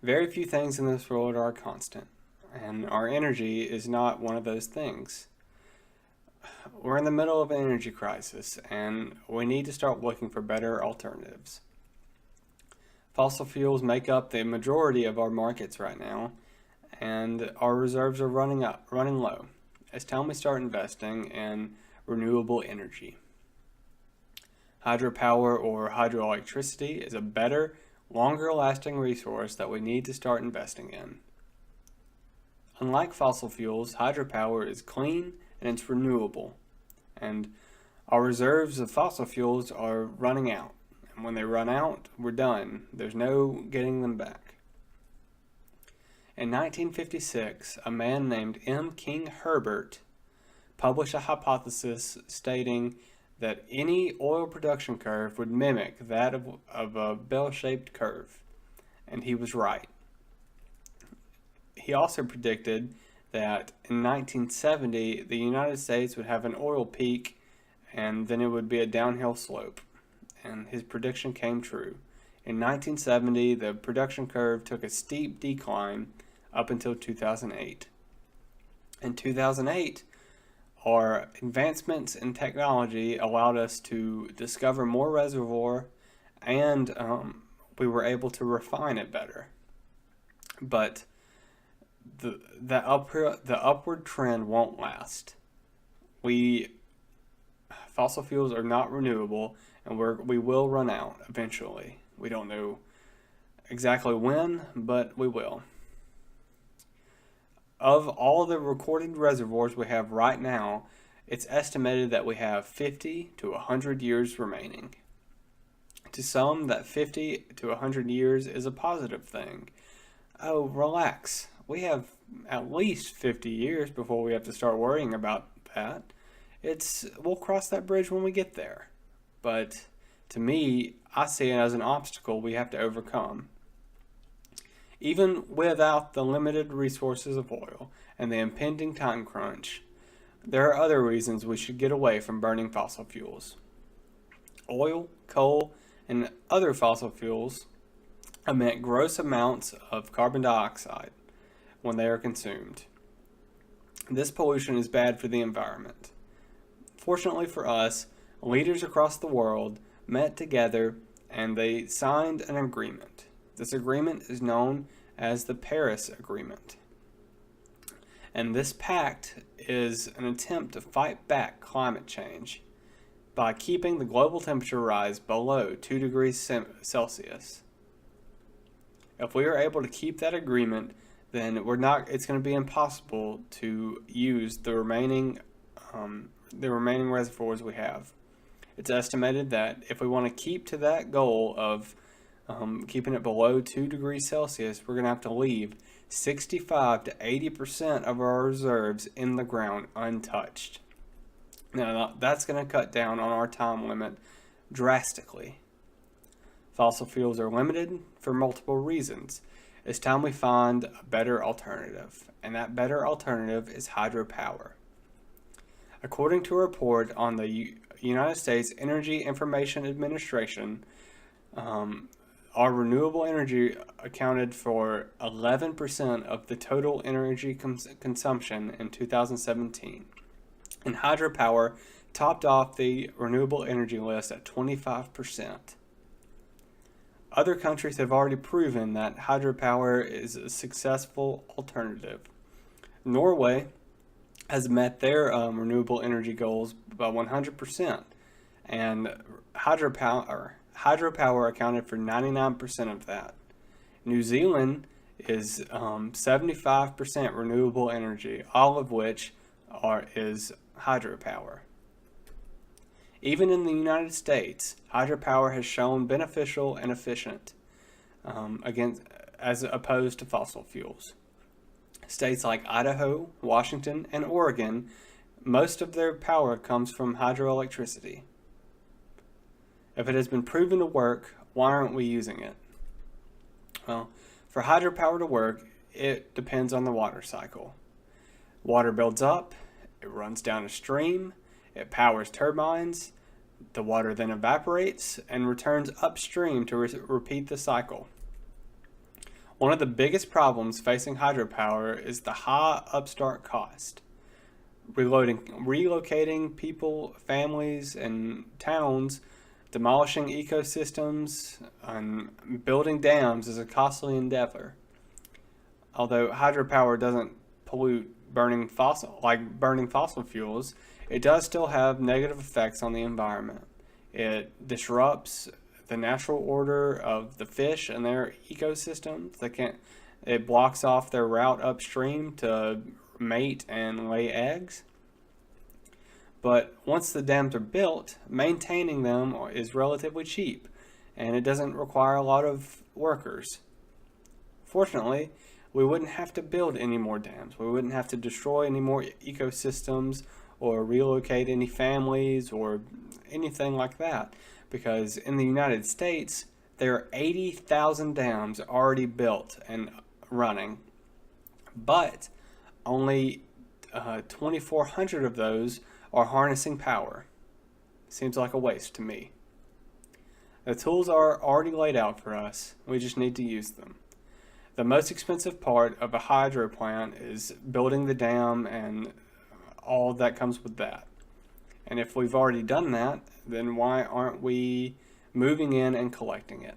Very few things in this world are constant, and our energy is not one of those things. We're in the middle of an energy crisis, and we need to start looking for better alternatives. Fossil fuels make up the majority of our markets right now, and our reserves are running low. It's time we start investing in renewable energy. Hydropower or hydroelectricity is a better, longer lasting resource that we need to start investing in. Unlike fossil fuels, hydropower is clean and it's renewable, and our reserves of fossil fuels are running out. And when they run out, we're done. There's no getting them back. In 1956, a man named M. King Herbert published a hypothesis stating that any oil production curve would mimic that of a bell-shaped curve, and he was right. He also predicted that in 1970 the United States would have an oil peak and then it would be a downhill slope, and his prediction came true. In 1970 the production curve took a steep decline up until 2008. In 2008, our advancements in technology allowed us to discover more reservoir, and we were able to refine it better. But the upward trend won't last. Fossil fuels are not renewable, and we will run out eventually. We don't know exactly when, but we will. Of all the recorded reservoirs we have right now, it's estimated that we have 50 to 100 years remaining. To some, that 50 to 100 years is a positive thing. Oh, relax. We have at least 50 years before we have to start worrying about that. We'll cross that bridge when we get there. But to me, I see it as an obstacle we have to overcome. Even without the limited resources of oil and the impending time crunch, there are other reasons we should get away from burning fossil fuels. Oil, coal, and other fossil fuels emit gross amounts of carbon dioxide when they are consumed. This pollution is bad for the environment. Fortunately for us, leaders across the world met together and they signed an agreement. This agreement is known as the Paris Agreement. And this pact is an attempt to fight back climate change by keeping the global temperature rise below 2 degrees Celsius. If we are able to keep that agreement, then it's going to be impossible to use the remaining reservoirs we have. It's estimated that if we want to keep to that goal of keeping it below 2 degrees Celsius, we're going to have to leave 65 to 80% of our reserves in the ground untouched. Now, that's going to cut down on our time limit drastically. Fossil fuels are limited for multiple reasons. It's time we find a better alternative, and that better alternative is hydropower. According to a report on the United States Energy Information Administration, our renewable energy accounted for 11% of the total energy consumption in 2017. And hydropower topped off the renewable energy list at 25%. Other countries have already proven that hydropower is a successful alternative. Norway has met their renewable energy goals by 100%, and hydropower accounted for 99% of that. New Zealand is 75% renewable energy, all of which is hydropower. Even in the United States, hydropower has shown beneficial and efficient as opposed to fossil fuels. States like Idaho, Washington, and Oregon, most of their power comes from hydroelectricity. If it has been proven to work, why aren't we using it? Well, for hydropower to work, it depends on the water cycle. Water builds up, it runs down a stream, it powers turbines, the water then evaporates and returns upstream to repeat the cycle. One of the biggest problems facing hydropower is the high upstart cost. Relocating people, families, and towns, demolishing ecosystems, and building dams is a costly endeavor. Although hydropower doesn't pollute burning fossil fuels, it does still have negative effects on the environment. It disrupts the natural order of the fish and their ecosystems. It blocks off their route upstream to mate and lay eggs. But once the dams are built, maintaining them is relatively cheap, and it doesn't require a lot of workers. Fortunately, we wouldn't have to build any more dams. We wouldn't have to destroy any more ecosystems or relocate any families or anything like that, because in the United States, there are 80,000 dams already built and running, but only 2,400 of those are harnessing power. Seems like a waste to me. The tools are already laid out for us. We just need to use them. The most expensive part of a hydro plant is building the dam and all that comes with that. And if we've already done that, then why aren't we moving in and collecting it?